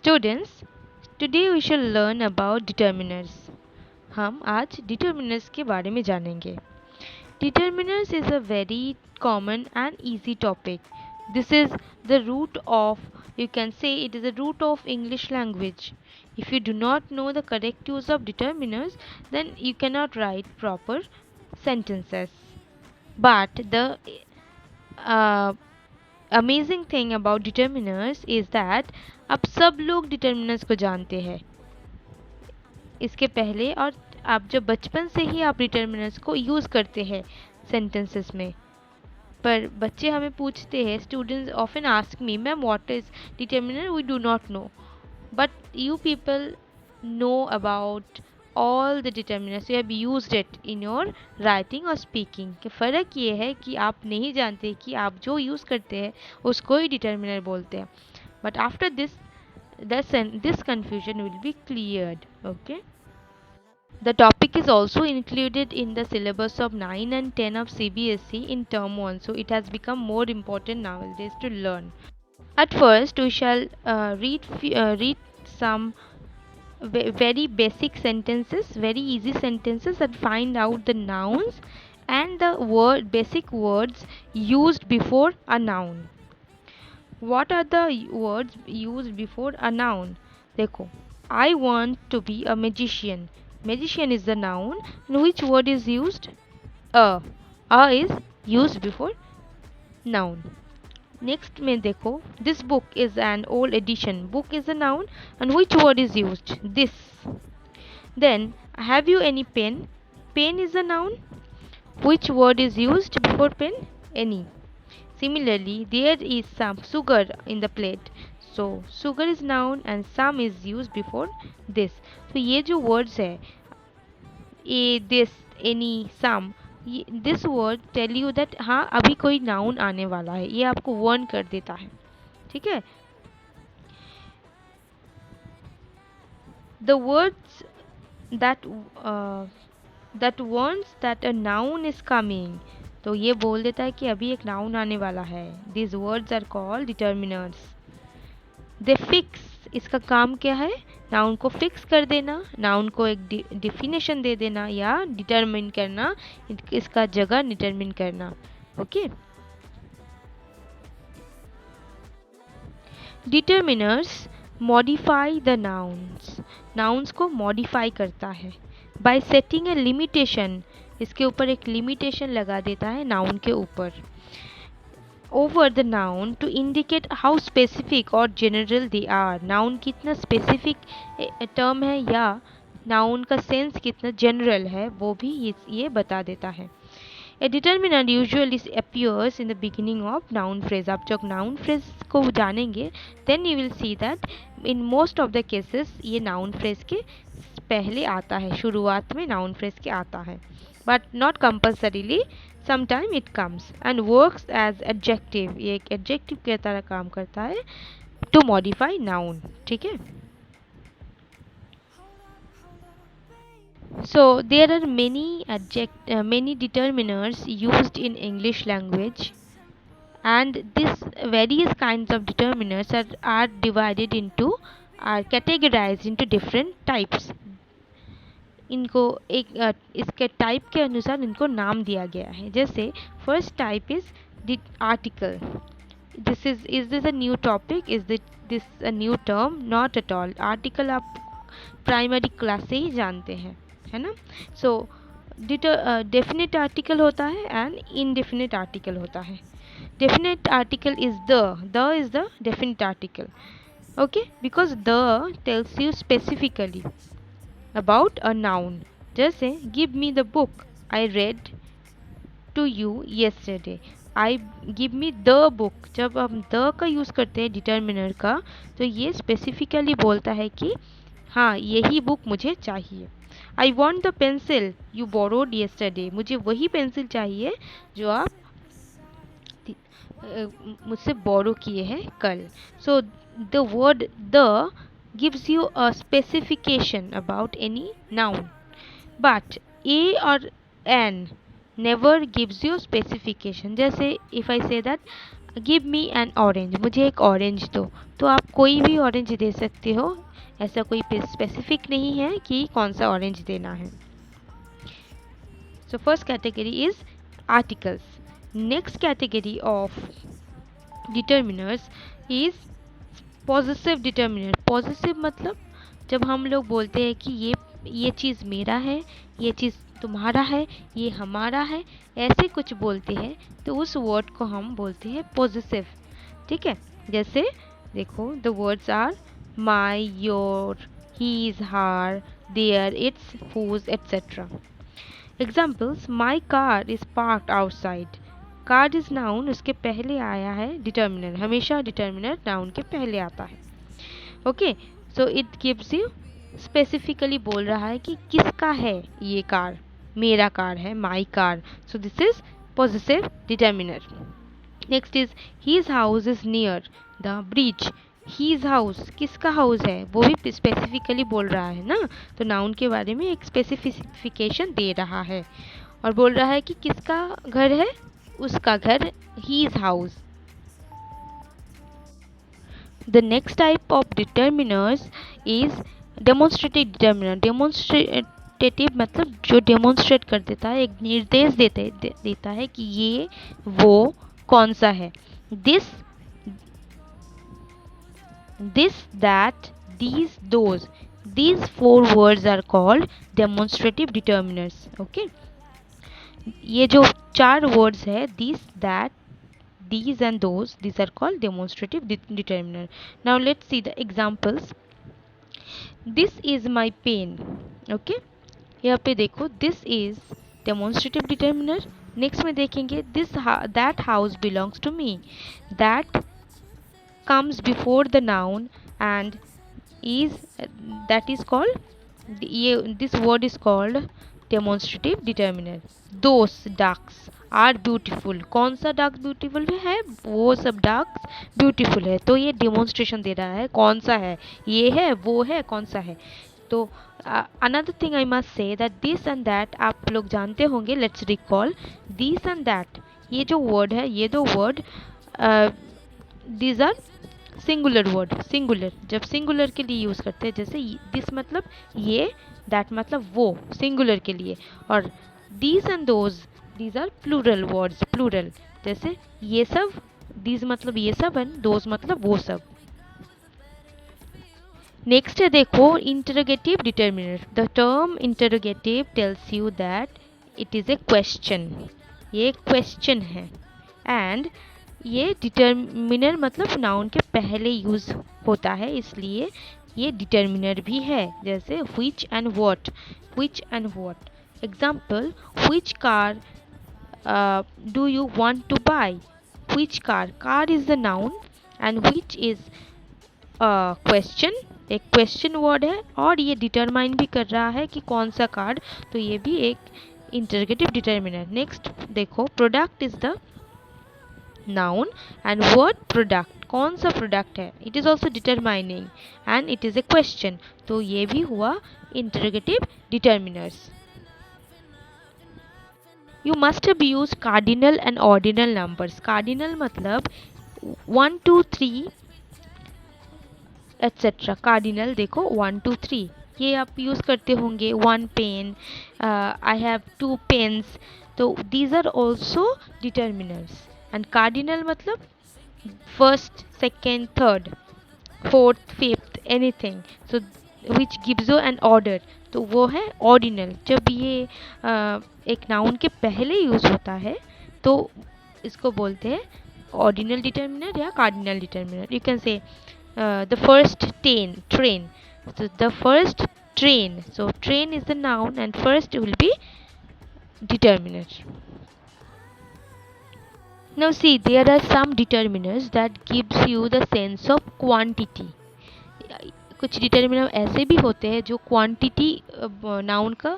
Students, today we shall learn about determiners. हम आज determiners के बारे में जानेंगे. Determiners is a very common and easy topic. This is the root of, you can say it is the root of English language. If you do not know the correct use of determiners, then you cannot write proper sentences. But the uh, amazing thing about determiners is that अब सब लोग determiners को जानते हैं इसके पहले, और आप जब बचपन से ही आप डिटर्मिनर्स को यूज़ करते हैं सेंटेंसेस में. पर बच्चे हमें पूछते हैं, students often ask me, ma'am what is determiner, we do not know, but you people know about all the determiners, you have used it in your writing or speaking. कि फ़र्क ये है कि आप नहीं जानते कि आप जो यूज़ करते हैं उसको ही डिटर्मिनर बोलते हैं. But after this confusion will be cleared. Okay, the topic is also included in the syllabus of 9 and 10 of CBSE in term 1, so it has become more important nowadays to learn. At first we shall read some very basic sentences, very easy sentences, and find out the nouns and the basic words used before a noun. What are the words used before a noun? देखो, I want to be a magician. Magician is the noun, and which word is used? A. A is used before noun. Next में देखो, this book is an old edition. Book is a noun, and which word is used? This. Then, have you any pen? Pen is a noun. Which word is used before pen? Any. Similarly, there is some sugar in the plate. So, sugar is noun and some is used before this. So, ये जो words है, a, this, any, some, this word tell you that हाँ अभी कोई noun आने वाला है, ये आपको वर्न कर देता है. ठीक है. The words that words that a noun is coming, तो ये बोल देता है कि अभी एक नाउन आने वाला है. This words are called determiners. They fix, इसका काम क्या है? नाउन को फिक्स कर देना, नाउन को एक डिफिनेशन दे देना या डिटरमिन करना, इसका जगह डिटरमिन करना. Okay. Determiners modify the nouns. Nouns को मॉडिफाई करता है बाय सेटिंग ए लिमिटेशन. इसके ऊपर एक लिमिटेशन लगा देता है नाउन के ऊपर. over the noun to indicate how specific or general they are. noun कितना specific term है या noun का sense कितना general है वो भी ये बता देता है. A determiner usually appears in the beginning of noun phrase. आप जब noun phrase को जानेंगे then you will see that in most of the cases ये noun phrase के पहले आता है, शुरुआत में noun phrase के आता है. But not compulsorily, sometime it comes and works as adjective. ये एक adjective की तरह काम करता है to modify noun. ठीक है. So there are many determiners used in English language, and this various kinds of determiners are categorized into different types. इनको एक इसके टाइप के अनुसार इनको नाम दिया गया है. जैसे first type is article. Is this a new topic? Is this a new term? Not at all. Article आप प्राइमरी क्लास से ही जानते हैं, है ना. सो डेफिनेट आर्टिकल होता है एंड इनडेफिनेट आर्टिकल होता है. Definite article is the is the definite article. Okay, because the tells you specifically about a noun. जैसे give me the book I read to you yesterday. give me the book. जब हम the का use करते हैं determiner का, तो ये specifically बोलता है कि हाँ यही बुक मुझे चाहिए. I want the pencil you borrowed yesterday. मुझे वही पेंसिल चाहिए जो आप मुझसे बोरो किए हैं कल. So the word the gives you a specification about any noun, but a or an never gives you specification. जैसे if I say that give me N orange, मुझे एक ऑरेंज दो। तो आप कोई भी ऑरेंज दे सकते हो, ऐसा कोई स्पेसिफिक नहीं है कि कौन सा ऑरेंज देना है। So first category is articles. Next category of determiners is positive determiner. Positive मतलब जब हम लोग बोलते हैं कि ये चीज़ मेरा है, ये चीज़ तुम्हारा है, ये हमारा है, ऐसे कुछ बोलते हैं तो उस वर्ड को हम बोलते हैं पॉजिटिव। ठीक है, जैसे देखो the words are my, your, his, her, their, its, whose, etcetera. Examples, my car is parked outside. Car is noun, उसके पहले आया है डिटर्मिनर, हमेशा डिटर्मिनर नाउन के पहले आता है। Okay, so it gives you specifically बोल रहा है कि किसका है ये कार, मेरा कार है, my car. So this is positive determiner. Next is his house is near the bridge. His house, किसका हाउस है, वो भी स्पेसिफिकली बोल रहा है ना, तो नाउन के बारे में एक स्पेसिफिकेशन दे रहा है और बोल रहा है कि किसका घर है, उसका घर, his house. The next type of determiners is demonstrative determiner. Demonstrative मतलब जो demonstrate कर देता है, एक निर्देश देता है कि ये वो कौन सा है। This, that, these, those. These four words are called demonstrative determiners. Okay, ये जो चार words है, this, that, these and those, these are called demonstrative determiner. Now let's see the examples. This is my pen. Okay, यहाँ पे देखो this is demonstrative determiner. Next में देखेंगे that house belongs to me. That comes before the noun and is that is called, this word is called demonstrative determiner. Those ducks are beautiful. कौन सा duck beautiful है, वो सब ducks beautiful है, तो ये demonstration दे रहा है कौन सा है, ये है, वो है, कौन सा है। तो another thing I must say that this and that आप लोग जानते होंगे। let's recall this and that, ये जो word है, ये दो word these are singular word. Singular जब सिंगुलर के लिए यूज़ करते हैं, जैसे दिस मतलब ये, दैट मतलब वो, सिंगुलर के लिए। और these and those, these are plural words, plural. जैसे ये सब, दीज मतलब ये सब एंड दोज मतलब वो सब। नेक्स्ट है देखो interrogative determiner. The term interrogative tells you that it is a question, ये क्वेश्चन है। एंड ये डिटर्मिनर मतलब नाउन के पहले यूज़ होता है, इसलिए ये डिटर्मिनर भी है। जैसे which and what, which and what. Example, which car do you want to buy? Which car, car is the noun and which is question, एक क्वेश्चन वर्ड है और ये डिटरमाइन भी कर रहा है कि कौन सा कार, तो ये भी एक इंटरोगेटिव डिटर्मिनर। नेक्स्ट देखो product is the noun and word product, कौन सा प्रोडक्ट है, it is also determining and it is a question, तो ये भी हुआ interrogative determiners. You must have used cardinal and ordinal numbers. Cardinal मतलब 1 2 3 etcetera. Cardinal देखो 1 2 3, ये आप यूज़ करते होंगे। 1 पेन, आई हैव 2 पेन्स, तो these are also determiners. And cardinal मतलब first, second, third, fourth, fifth, anything, so which gives you an order, तो वो है ऑर्डिनल। जब ये एक नाउन के पहले यूज़ होता है तो इसको बोलते हैं ऑर्डिनल डिटर्मिनर या cardinal determiner. You can say the first train, so the first train, so train is the noun and first will be determiner. Now see, there are some determiners that gives you the sense of quantity. कुछ determiner ऐसे भी होते हैं जो quantity, noun का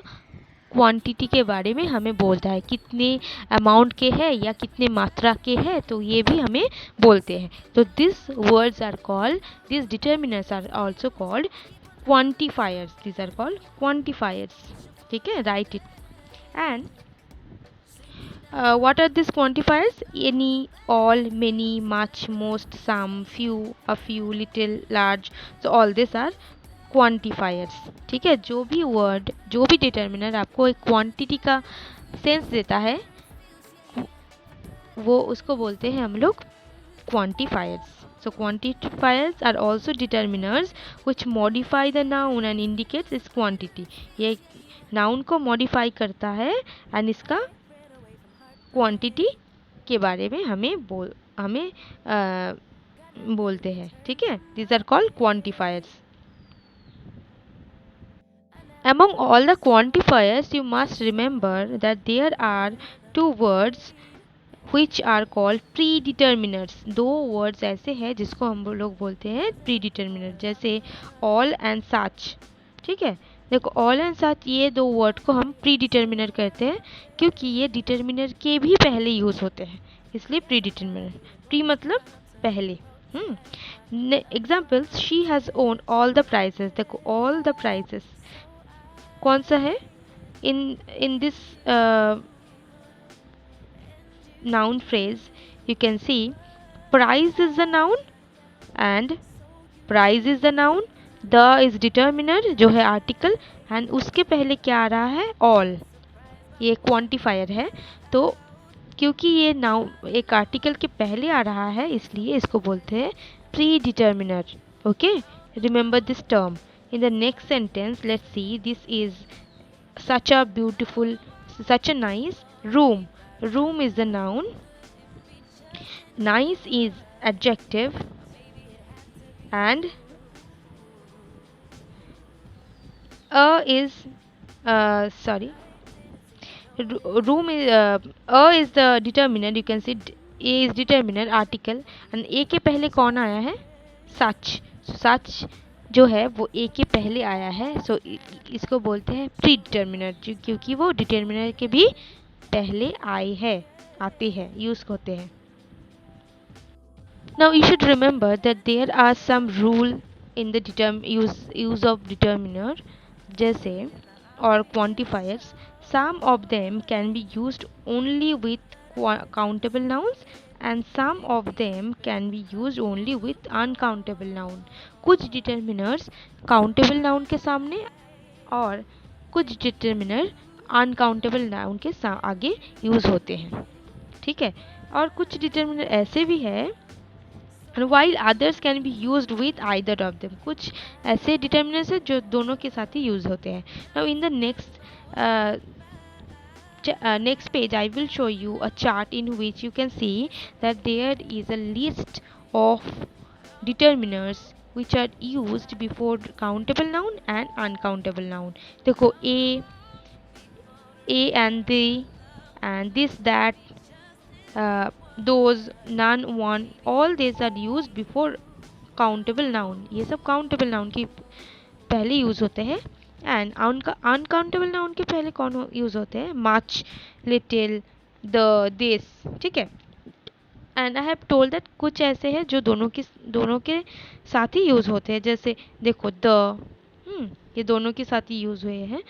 quantity के बारे में हमें बोलता है, कितने अमाउंट के है या कितने मात्रा के है, तो ये भी हमें बोलते हैं। तो this words are called, this determiners are also called quantifiers, this are called quantifiers. ठीक है, right it. And What are these quantifiers? Any, all, many, much, most, some, few, a few, little, large. So all these are quantifiers. ठीक है, जो भी word, जो भी determiner आपको एक क्वांटिटी का सेंस देता है, वो उसको बोलते हैं हम लोग quantifiers. So quantifiers are also determiners which modify the noun and indicates its quantity. ये नाउन को मॉडिफाई करता है एंड इसका क्वांटिटी के बारे में हमें बोलते हैं. ठीक है, these are called quantifiers. Among all the quantifiers, you must remember that there are two words which are called predeterminers. दो words ऐसे हैं जिसको हम लोग बोलते हैं predeterminer, जैसे all and such. ठीक है, देखो all and such ये दो word को हम predeterminer कहते हैं क्योंकि ये determiner के भी पहले यूज़ होते हैं, इसलिए predeterminer. pre मतलब पहले. Examples, she has won all the prizes. देखो ऑल द प्राइजेस कौन सा है in this noun phrase? You can see price is the noun and price is the noun, the is determiner जो है article, and उसके पहले क्या आ रहा है? all. ये quantifier है, तो क्योंकि ये नाउन एक आर्टिकल के पहले आ रहा है इसलिए इसको बोलते हैं predeterminer. Okay, remember this term. In the next sentence, let's see, this is such a beautiful, such a nice room. Room is the noun, nice is adjective, and is sorry, room is is the determiner. You can see a is determiner article and a के पहले कौन आया है? such. such जो है वो ए के पहले आया है, सो इसको बोलते हैं प्री डिटर्मिनर, क्योंकि वो डिटर्मिनर के भी पहले आते हैं, यूज होते हैं. Now you should remember that there are some rule in the use of determiner जैसे और quantifiers. Some of them can be used only with countable nouns and some of them can be used only with uncountable noun. कुछ determiners countable noun के सामने और कुछ determiner uncountable noun के आगे use होते हैं. ठीक है, और कुछ डिटर्मिनर ऐसे भी है while others can be used with either of them. कुछ ऐसे डिटर्मिनर्स है जो दोनों के साथ ही यूज होते हैं. Now in the next page I will show you a chart in which you can see that there is a list of determiners which are used before countable noun and uncountable noun. देखो a and they and this, that, those, none, one, all these are used before countable noun. ये सब countable noun की पहले use होते हैं and uncountable noun के पहले कौन यूज होते हैं? Much, little, the, this. ठीक है, and I have told that कुछ ऐसे हैं जो दोनों के साथ ही यूज होते हैं, जैसे देखो द, ये दोनों के साथ ही यूज हुए हैं.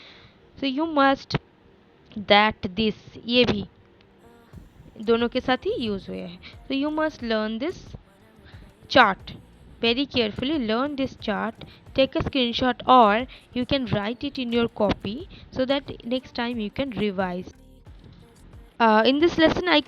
So you must, that, this, ये भी दोनों के साथ ही यूज हुए हैं. So you must learn this chart very carefully. Learn this chart, take a screenshot, or you can write it in your copy so that next time you can revise. In this lesson I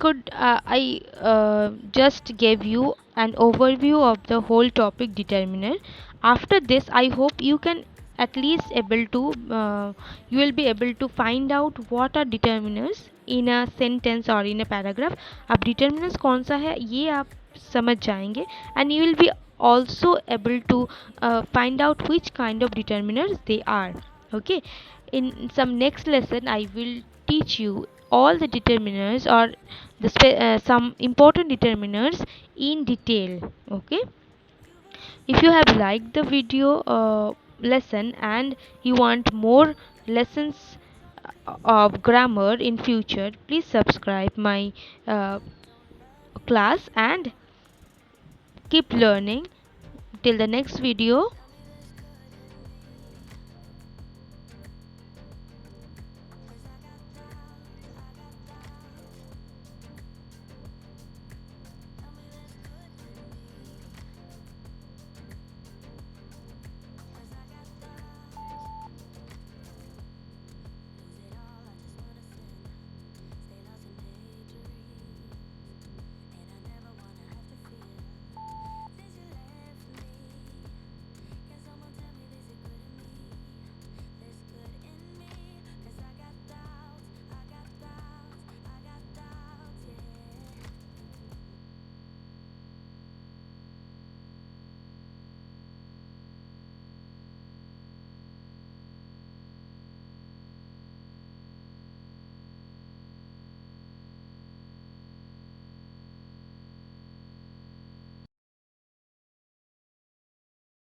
just gave you an overview of the whole topic determiner. After this I hope you can at least you will be able to find out what are determiners in a sentence or in a paragraph. अब determiners कौन सा है ये आप समझ जाएंगे and you will be also able to find out which kind of determiners they are. Okay, in some next lesson I will teach you all the determiners or some important determiners in detail. Okay, if you have liked the video lesson and you want more lessons of grammar in future, please subscribe my class and keep learning. Till the next video,